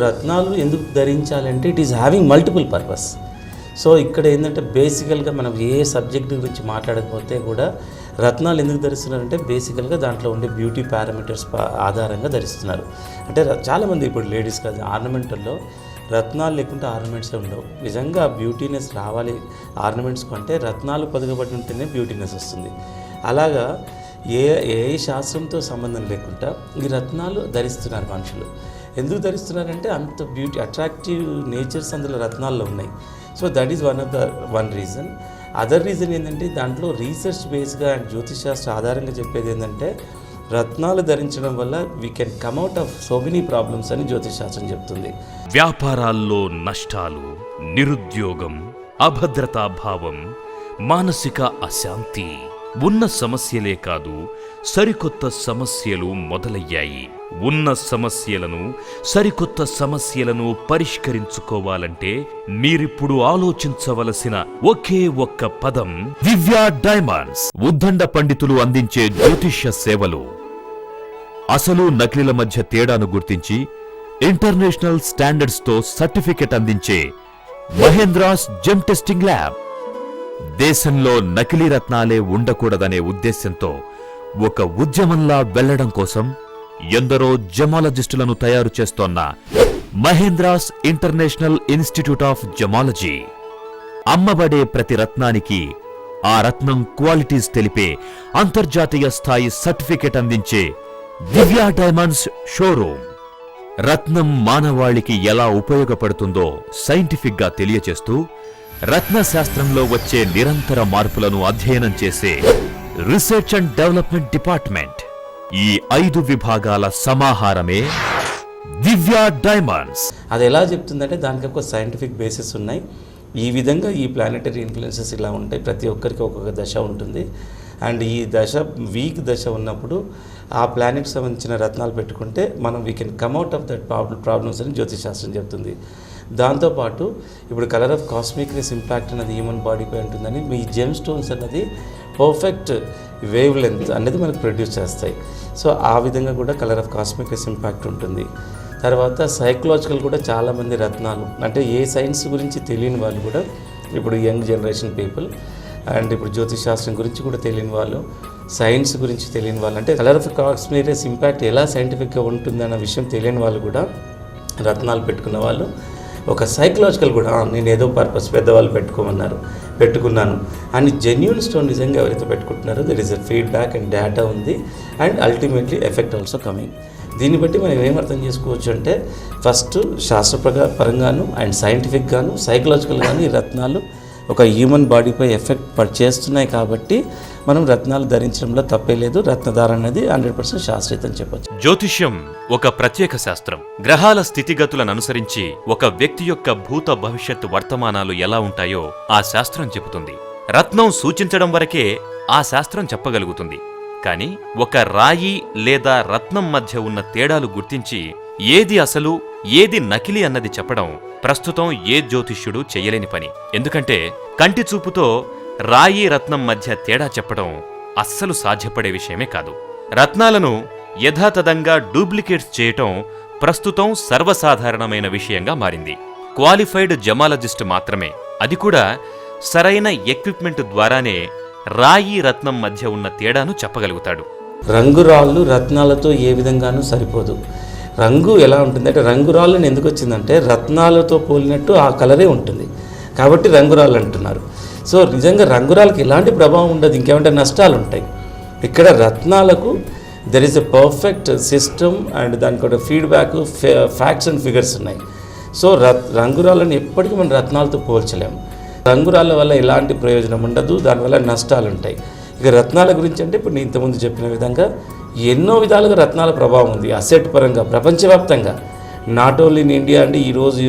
రత్నాలు ఎందుకు ధరించాలంటే it is having multiple purpose. So ఇక్కడ ఏంటంటే బేసికల్గా మనం ఏ సబ్జెక్ట్ గురించి మాట్లాడకపోతే కూడా రత్నాలు ఎందుకు ధరిస్తున్నారంటే బేసికల్గా దాంట్లో ఉండే బ్యూటీ పారామీటర్స్ ఆధారంగా ధరిస్తున్నారు. అంటే చాలామంది ఇప్పుడు లేడీస్ కాదు ఆర్నమెంటల్లో రత్నాలు లేకుంటే ఆర్నమెంట్సే ఉండవు. నిజంగా బ్యూటీనెస్ రావాలి ఆర్నమెంట్స్ కంటే రత్నాలు పొదగబడి ఉంటేనే బ్యూటీనెస్ వస్తుంది. అలాగా ఏ శాస్త్రంతో సంబంధం లేకుండా ఈ రత్నాలు ధరిస్తున్నారు మనుషులు. ఎందుకు ధరిస్తున్నారంటే అంత బ్యూటీ అట్రాక్టివ్ నేచర్స్ అందులో రత్నాల్లో ఉన్నాయి. So that is one reason. Other reason ఏంటంటే దాంట్లో రీసెర్చ్ బేస్గా అండ్ జ్యోతిష్ శాస్త్ర ఆధారంగా చెప్పేది ఏంటంటే రత్నాలు ధరించడం వల్ల we can come out of so many problems అని జ్యోతిష్ శాస్త్రం చెప్తుంది. వ్యాపారాల్లో నష్టాలు, నిరుద్యోగం, అభద్రతాభావం, మానసిక అశాంతి ఉన్న సమస్యలే కాదు, సరికొత్త సమస్యలు మొదలయ్యాయి. ఉన్న సమస్యలను, సరికొత్త సమస్యలను పరిష్కరించుకోవాలంటే మీరిప్పుడు ఆలోచించవలసిన ఒకే ఒక్క పదం దివ్య డైమండ్స్. ఉద్దండ పండితులు అందించే జ్యోతిష్య సేవలు. అసలు నకిలీల మధ్య తేడాను గుర్తించి ఇంటర్నేషనల్ స్టాండర్డ్స్ తో సర్టిఫికెట్ అందించే మహేంద్రాస్ జెమ్ టెస్టింగ్ ల్యాబ్. దేశంలో నకిలీ రత్నాలే ఉండకూడదనే ఉద్దేశ్యంతో ఒక ఉద్యమంలా వెళ్లడం కోసం ఎందరో జమాలజిస్టులను తయారు చేస్తోన్న మహేంద్రాస్ ఇంటర్నేషనల్ ఇన్స్టిట్యూట్ ఆఫ్ జమాలజీ. అమ్మబడే ప్రతి రత్నానికి ఆ రత్నం క్వాలిటీస్ తెలిపే అంతర్జాతీయ స్థాయి సర్టిఫికెట్ అందించే దివ్య డైమండ్స్ షోరూమ్. రత్నం మానవాళికి ఎలా ఉపయోగపడుతుందో సైంటిఫిక్ గా తెలియచేస్తూ రత్నశాస్త్రంలో వచ్చే నిరంతర మార్పులను అధ్యయనం చేసే రీసెర్చ్ అండ్ డెవలప్మెంట్ డిపార్ట్మెంట్. ఈ 5 విభాగాల సమాహారమే దివ్య డైమండ్స్. అది ఎలా చెప్తుందంటే దానికి ఒక సైంటిఫిక్ బేసిస్ ఉన్నాయి. ఈ విధంగా ఈ ప్లానెటరీ ఇన్ఫ్లుయెన్సెస్ ఇలా ఉంటాయి. ప్రతి ఒక్కరికి ఒక్కొక్క దశ ఉంటుంది. అండ్ ఈ దశ వీక్ దశ ఉన్నప్పుడు ఆ ప్లానెట్కి సంబంధించిన రత్నాలు పెట్టుకుంటే మనం we can come out of that problems అని జ్యోతిష్ శాస్త్రం చెప్తుంది. దాంతోపాటు ఇప్పుడు colour of cosmic race impact అనేది హ్యూమన్ బాడీపై ఉంటుందని మీ జెమ్ స్టోన్స్ అన్నది పర్ఫెక్ట్ వేవ్ లెంత్ అనేది మనకు ప్రొడ్యూస్ చేస్తాయి. సో ఆ విధంగా కూడా colour of cosmic race impact ఉంటుంది. తర్వాత సైకలాజికల్ కూడా చాలామంది రత్నాలు అంటే ఏ సైన్స్ గురించి తెలియని వాళ్ళు కూడా ఇప్పుడు యంగ్ జనరేషన్ పీపుల్ అండ్ ఇప్పుడు జ్యోతిష్ శాస్త్రం గురించి కూడా తెలియని వాళ్ళు, సైన్స్ గురించి తెలియని వాళ్ళు, అంటే colour of cosmic race impact ఎలా సైంటిఫిక్గా ఉంటుందన్న విషయం తెలియని వాళ్ళు కూడా రత్నాలు పెట్టుకున్న వాళ్ళు ఒక సైకలాజికల్ కూడా నేను ఏదో పర్పస్ పెద్దవాళ్ళు పెట్టుకున్నాను అని జెన్యూన్ స్టోన్ నిజంగా ఎవరైతే పెట్టుకుంటున్నారో there is a feedback and data ఉంది and ultimately effect also coming. దీన్ని బట్టి మనం ఏం అర్థం చేసుకోవచ్చు అంటే ఫస్ట్ శాస్త్రపరంగాను అండ్ సైంటిఫిక్గాను సైకలాజికల్గాను ఈ రత్నాలు ఒక హ్యూమన్ బాడీపై ఎఫెక్ట్ చేస్తున్నాయి కాబట్టి మనం రత్నాలు ధరించడంలో తప్పే లేదు. రత్నధారణ అనేది 100% శాస్త్రీయత అని చెప్పొచ్చు. జ్యోతిష్యం ఒక ప్రత్యేక శాస్త్రం. గ్రహాల స్థితిగతులను అనుసరించి ఒక వ్యక్తి యొక్క భూత భవిష్యత్ వర్తమానాలు ఎలా ఉంటాయో ఆ శాస్త్రం చెబుతుంది. రత్నం సూచించడం వరకే ఆ శాస్త్రం చెప్పగలుగుతుంది. కానీ ఒక రాయి లేదా రత్నం మధ్య ఉన్న తేడాలు గుర్తించి ఏది అసలు ఏది నకిలీ అన్నది చెప్పడం ప్రస్తుతం ఏ జ్యోతిష్యుడు చెయ్యలేని పని. ఎందుకంటే కంటి చూపుతో రాయి రత్నం మధ్య తేడా చెప్పడం అస్సలు సాధ్యపడే విషయమే కాదు. రత్నాలను యథాతథంగా డూప్లికేట్స్ చేయటం ప్రస్తుతం సర్వసాధారణమైన విషయంగా మారింది. క్వాలిఫైడ్ జమాలజిస్ట్ మాత్రమే, అది కూడా సరైన ఎక్విప్మెంట్ ద్వారానే రాయి రత్నం మధ్య ఉన్న తేడాను చెప్పగలుగుతాడు. రంగురాళ్ళు రత్నాలతో ఏ విధంగానూ సరిపోదు. రంగు ఎలా ఉంటుందంటే రంగురాళ్ళని ఎందుకు వచ్చిందంటే రత్నాలతో పోలినట్టు ఆ కలరే ఉంటుంది కాబట్టి రంగురాళ్ళు అంటున్నారు. సో నిజంగా రంగురాళ్ళకి ఎలాంటి ప్రభావం ఉండదు, ఇంకేమంటే నష్టాలు ఉంటాయి. ఇక్కడ రత్నాలకు there is a perfect system and దానికి ఒక ఫీడ్బ్యాక్ ఫ్యాక్ట్స్ అండ్ ఫిగర్స్ ఉన్నాయి. సో రంగురాళ్ళని ఎప్పటికీ మనం రత్నాలతో పోల్చలేము. రంగురాళ్ళ వల్ల ఎలాంటి ప్రయోజనం ఉండదు, దానివల్ల నష్టాలు ఉంటాయి. ఇక రత్నాల గురించి అంటే ఇప్పుడు నేను ఇంతకుముందు చెప్పిన విధంగా ఎన్నో విధాలుగా రత్నాల ప్రభావం ఉంది అసెట్ పరంగా ప్రపంచవ్యాప్తంగా. నాట్ ఓన్లీ ఇన్ ఇండియా అండి. ఈరోజు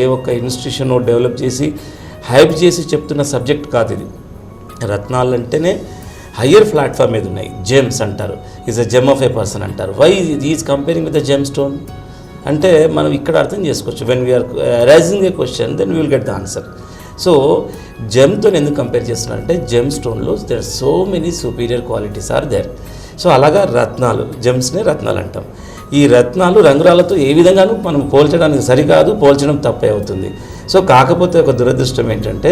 ఏ ఒక్క ఇన్స్టిట్యూషన్ డెవలప్ చేసి హైప్ చేసి చెప్తున్న సబ్జెక్ట్ కాదు ఇది. రత్నాలు అంటేనే హయ్యర్ ప్లాట్ఫామ్ మీద ఉన్నాయి. జెమ్స్ అంటారు, is a gem of a person అంటారు. Why is comparing with the gem stone అంటే మనం ఇక్కడ అర్థం చేసుకోవచ్చు. When we are raising a question then we will get the answer. So జెమ్తో ఎందుకు కంపేర్ చేస్తున్నారంటే జెమ్ స్టోన్లో there so many superior qualities are there. So అలాగా రత్నాలు జెమ్స్నే రత్నాలు అంటాం. ఈ రత్నాలు రంగురాలతో ఏ విధంగానూ మనం పోల్చడానికి సరికాదు, పోల్చడం తప్పే అవుతుంది. సో కాకపోతే ఒక దురదృష్టం ఏంటంటే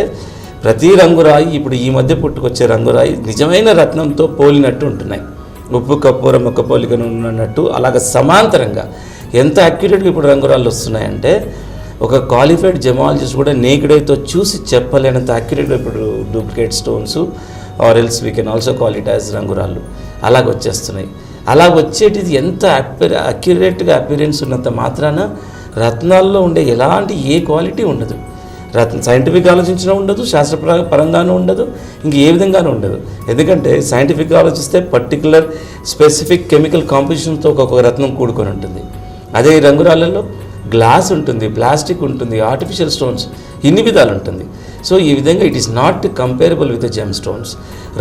ప్రతి రంగురాయి ఇప్పుడు ఈ మధ్య పుట్టుకొచ్చే రంగురాయి నిజమైన రత్నంతో పోలినట్టు ఉంటున్నాయి. ఉప్పు కప్పూరం ఒక పోలికను ఉన్నట్టు అలాగ సమాంతరంగా ఎంత అక్యురేట్గా ఇప్పుడు రంగురాళ్ళు వస్తున్నాయంటే ఒక క్వాలిఫైడ్ జెమాలజిస్ట్ కూడా నేకెడ్ ఐతో చూసి చెప్పలేనంత అక్యురేట్గా ఇప్పుడు duplicate stones are else we can also call it as రంగురాళ్ళు అలాగ వచ్చేస్తున్నాయి. అలా వచ్చేటిది ఎంత అక్యురేట్గా అపిరెన్స్ ఉన్నంత మాత్రాన రత్నాల్లో ఉండే ఎలాంటి ఏ క్వాలిటీ ఉండదు. సైంటిఫిక్ ఆలోచించినా ఉండదు, శాస్త్రపరంగానూ ఉండదు, ఇంక ఏ విధంగానూ ఉండదు. ఎందుకంటే సైంటిఫిక్గా ఆలోచిస్తే పర్టికులర్ స్పెసిఫిక్ కెమికల్ కాంపోజిషన్తో ఒక్కొక్క రత్నం కూడుకొని ఉంటుంది. అదే ఈ రంగురాళ్ళలో గ్లాస్ ఉంటుంది, ప్లాస్టిక్ ఉంటుంది, ఆర్టిఫిషియల్ స్టోన్స్, ఇన్ని విధాలు ఉంటుంది. సో ఈ విధంగా it is not comparable with the gem stones.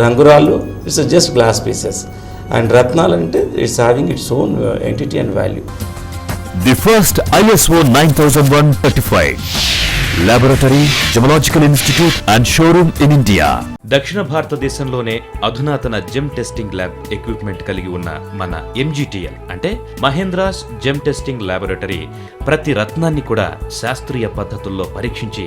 రంగురాళ్ళు it's just glass pieces and రత్నాలు అంటే it's having its own entity and value. The first ISO 9001 certified laboratory, gemological institute and showroom in India. దక్షిణ భారతదేశంలోనే అధునాతన gem testing lab equipment కలిగి ఉన్న మన MGTL అంటే మహేంద్రాస్ జెమ్ టెస్టింగ్ ల్యాబొరేటరీ ప్రతి రత్నాన్ని కూడా శాస్త్రీయ పద్ధతుల్లో పరీక్షించి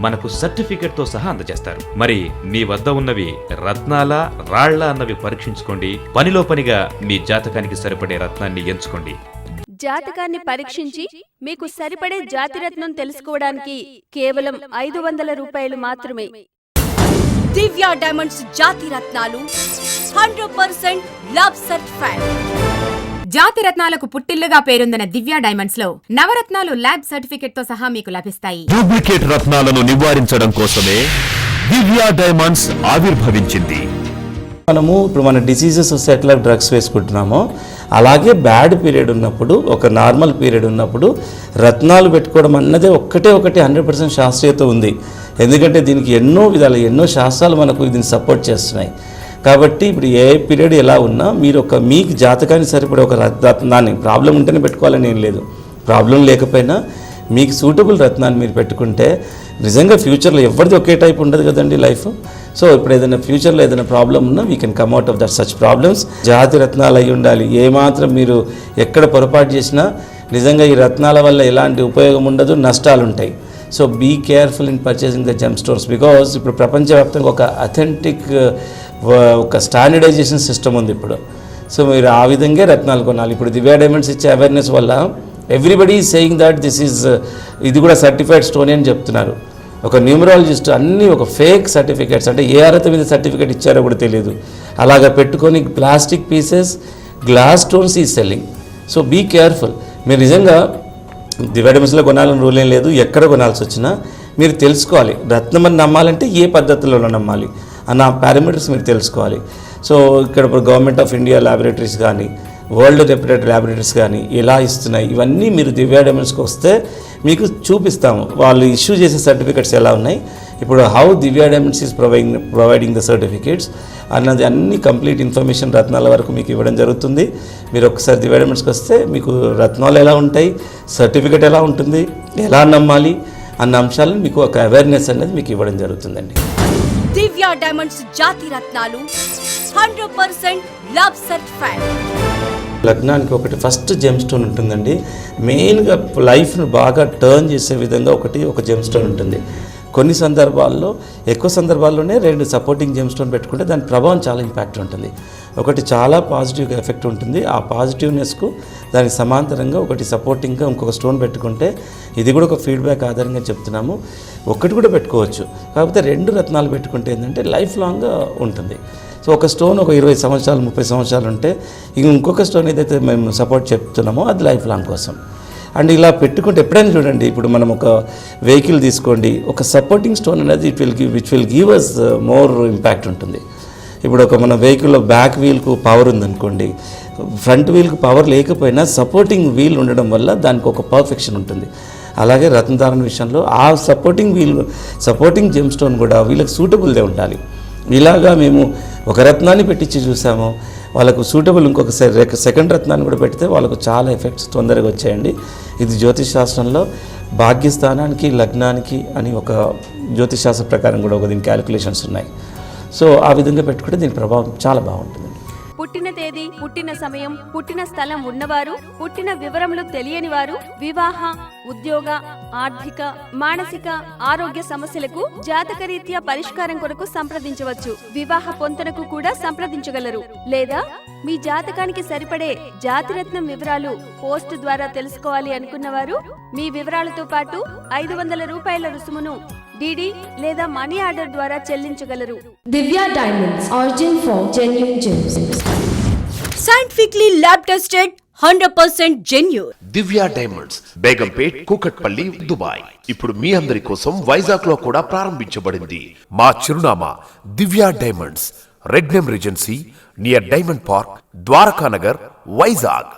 మనకు సర్టిఫికెట్తో సహా అందజేస్తారు. మరి మీ వద్ద ఉన్నవి రత్నాల రాళ్ల అన్నవి పరీక్షించుకోండి. పనిలో పనిగా మీ జాతకానికి సరిపడే రత్నాన్ని ఎంచుకోండి. జాతకాన్ని పరీక్షించి మీకు సరిపడే జాతిరత్నం తెలుసుకోవడానికి కేవలం 500 రూపాయలు మాత్రమే. దివ్య డైమండ్స్ జాతి రత్నాలు 100% ల్యాబ్ సర్టిఫైడ్. జాతి రత్నాలకు పుట్టిల్లుగా పేరొందిన దివ్య డైమండ్స్ లో నవరత్నాలు ల్యాబ్ సర్టిఫికెట్ తో సహా మీకు లభిస్తాయి. డూప్లికేట్ రత్నాలను నివారించడం కోసమే దివ్య డైమండ్స్ ఆవిర్భవించింది. మనము ఇప్పుడు మన డిసీజెస్ వస్తే ఎట్లా డ్రగ్స్ వేసుకుంటున్నామో అలాగే బ్యాడ్ పీరియడ్ ఉన్నప్పుడు, ఒక నార్మల్ పీరియడ్ ఉన్నప్పుడు రత్నాలు పెట్టుకోవడం అన్నదే ఒకటి 100% శాస్త్రీయత ఉంది. ఎందుకంటే దీనికి ఎన్నో విధాలు, ఎన్నో శాస్త్రాలు మనకు దీన్ని సపోర్ట్ చేస్తున్నాయి. కాబట్టి ఇప్పుడు ఏ పీరియడ్ ఎలా ఉన్నా మీరు మీకు జాతకానికి సరిపడే ఒక రత్నాన్ని, ప్రాబ్లం ఉంటేనే పెట్టుకోవాలని ఏం లేదు, ప్రాబ్లం లేకపోయినా మీకు సూటబుల్ రత్నాన్ని మీరు పెట్టుకుంటే నిజంగా ఫ్యూచర్లో ఎవరిది ఒకే టైప్ ఉండదు కదండి లైఫ్. సో ఇప్పుడు ఏదైనా ఫ్యూచర్లో ఏదైనా ప్రాబ్లం ఉన్నా we can come out of that such problems. జాతి రత్నాలు అయి ఉండాలి. ఏమాత్రం మీరు ఎక్కడ పొరపాటు చేసినా నిజంగా ఈ రత్నాల వల్ల ఎలాంటి ఉపయోగం ఉండదు, నష్టాలు ఉంటాయి. So be careful in purchasing the gem stones because ఇప్పుడు ప్రపంచవ్యాప్తంగా ఒక అథెంటిక్ ఒక స్టాండర్డైజేషన్ సిస్టమ్ ఉంది ఇప్పుడు. సో మీరు ఆ విధంగా రత్నాలు కొనాలి. ఇప్పుడు దివ్య డైమండ్స్ ఇచ్చే అవేర్నెస్ వల్ల everybody is saying that this is ఇది కూడా సర్టిఫైడ్ స్టోన్ అని చెప్తున్నారు. ఒక న్యూమరాలజిస్ట్ అన్నీ ఒక ఫేక్ సర్టిఫికేట్స్, అంటే ఏ అర్హత మీద సర్టిఫికేట్ ఇచ్చారో కూడా తెలియదు, అలాగా పెట్టుకొని ప్లాస్టిక్ పీసెస్, గ్లాస్ స్టోన్స్ ఈ సెల్లింగ్. So be careful. మీరు నిజంగా దివ్య డైమండ్స్లో కొనాలని రూల్ ఏం లేదు. ఎక్కడ కొనాల్సి వచ్చినా మీరు తెలుసుకోవాలి. రత్నం అని నమ్మాలంటే ఏ పద్ధతిలో నమ్మాలి అన్న పారామీటర్స్ మీరు తెలుసుకోవాలి. సో ఇక్కడ ఇప్పుడు గవర్నమెంట్ ఆఫ్ ఇండియా ల్యాబొరేటరీస్ కానీ, వరల్డ్ రెప్యూటెడ్ ల్యాబొరేటరీస్ కానీ ఎలా ఇస్తున్నాయి, ఇవన్నీ మీరు దివ్య డైమండ్స్కి వస్తే మీకు చూపిస్తాము. వాళ్ళు ఇష్యూ చేసే సర్టిఫికెట్స్ ఎలా ఉన్నాయి, ఇప్పుడు how Divya diamonds is providing the certificates అన్నది అన్ని కంప్లీట్ ఇన్ఫర్మేషన్ రత్నాల వరకు మీకు ఇవ్వడం జరుగుతుంది. మీరు ఒకసారి దివ్య డైమండ్స్కి వస్తే మీకు రత్నాలు ఎలా ఉంటాయి, సర్టిఫికేట్ ఎలా ఉంటుంది, ఎలా నమ్మాలి అన్న అంశాలను మీకు ఒక అవేర్నెస్ అనేది మీకు ఇవ్వడం జరుగుతుందండి. దివ్య డైమండ్స్ జాతి రత్నాలు 100% ల్యాబ్ సర్టిఫైడ్. లగ్నానికి ఒకటి ఫస్ట్ జెమ్ స్టోన్ ఉంటుందండి. మెయిన్గా లైఫ్ను బాగా టర్న్ చేసే విధంగా ఒక జెమ్ స్టోన్ ఉంటుంది. కొన్ని సందర్భాల్లో, ఎక్కువ సందర్భాల్లోనే 2 సపోర్టింగ్ జెమ్ స్టోన్ పెట్టుకుంటే దాని ప్రభావం చాలా ఇంపాక్ట్ ఉంటుంది. ఒకటి చాలా పాజిటివ్గా ఎఫెక్ట్ ఉంటుంది. ఆ పాజిటివ్నెస్కు దానికి సమాంతరంగా ఒకటి సపోర్టింగ్గా ఇంకొక స్టోన్ పెట్టుకుంటే, ఇది కూడా ఒక ఫీడ్బ్యాక్ ఆధారంగా చెప్తున్నాము, ఒకటి కూడా పెట్టుకోవచ్చు. కాకపోతే 2 రత్నాలు పెట్టుకుంటే ఏంటంటే లైఫ్ లాంగ్గా ఉంటుంది. సో ఒక స్టోన్ ఒక 20 సంవత్సరాలు 30 సంవత్సరాలు ఉంటే, ఇంకొక స్టోన్ ఏదైతే మేము సపోర్ట్ చెప్తున్నామో అది లైఫ్ లాంగ్ కోసం. అండ్ ఇలా పెట్టుకుంటే ఎప్పుడైనా చూడండి, ఇప్పుడు మనం ఒక వెహికల్ తీసుకోండి, ఒక సపోర్టింగ్ స్టోన్ అనేది which will give us more impact ఉంటుంది. ఇప్పుడు ఒక మన వెహికల్లో బ్యాక్ వీల్కు పవర్ ఉందనుకోండి, ఫ్రంట్ వీల్కు పవర్ లేకపోయినా సపోర్టింగ్ వీల్ ఉండడం వల్ల దానికి ఒక పర్ఫెక్షన్ ఉంటుంది. అలాగే రత్నధారణ విషయంలో ఆ సపోర్టింగ్ జెమ్ స్టోన్ కూడా వీళ్ళకి సూటబుల్దే ఉండాలి. ఇలాగా మేము ఒక రత్నాన్ని పెట్టించి చూసాము, వాళ్ళకు సూటబుల్ ఇంకొక సెకండ్ రత్నాన్ని కూడా పెడితే వాళ్ళకు చాలా ఎఫెక్ట్స్ తొందరగా వచ్చాయండి. ఇది జ్యోతిష్ శాస్త్రంలో భాగ్యస్థానానికి, లగ్నానికి అని ఒక జ్యోతిష్ శాస్త్ర ప్రకారం కూడా దీని క్యాలిక్యులేషన్స్ ఉన్నాయి. సో ఆ విధంగా పెట్టుకుంటే దీని ప్రభావం చాలా బాగుంటుంది. పుట్టిన తేదీ, పుట్టిన సమయం, పుట్టిన స్థలం ఉన్నవారు, పుట్టిన వివరములు తెలియని వారు, వివాహ, ఉద్యోగ, ఆర్థిక, మానసిక, ఆరోగ్య సమస్యలకు జాతకరీత్యా పరిష్కారం కొరకు సంప్రదించవచ్చు. వివాహ పొంతనకు కూడా సంప్రదించగలరు. లేదా మీ జాతకానికి సరిపడే జాతిరత్నం వివరాలు పోస్ట్ ద్వారా తెలుసుకోవాలి అనుకున్నవారు మీ వివరాలతో పాటు 500 రూపాయల రుసుమును డిడి లేదా మనీ ఆర్డర్ ద్వారా చెల్లించగలరు. Divya Diamonds, origin for genuine gems. Scientifically lab tested, 100% genuine. Divya diamonds, Begumpet, Kukatpally, Dubai. ఇప్పుడు మీ అందరి కోసం వైజాగ్ లో కూడా ప్రారంభించబడింది. మా చిరునామా Divya diamonds, regnum regency, near diamond park, Dwarakanagar, Vizag.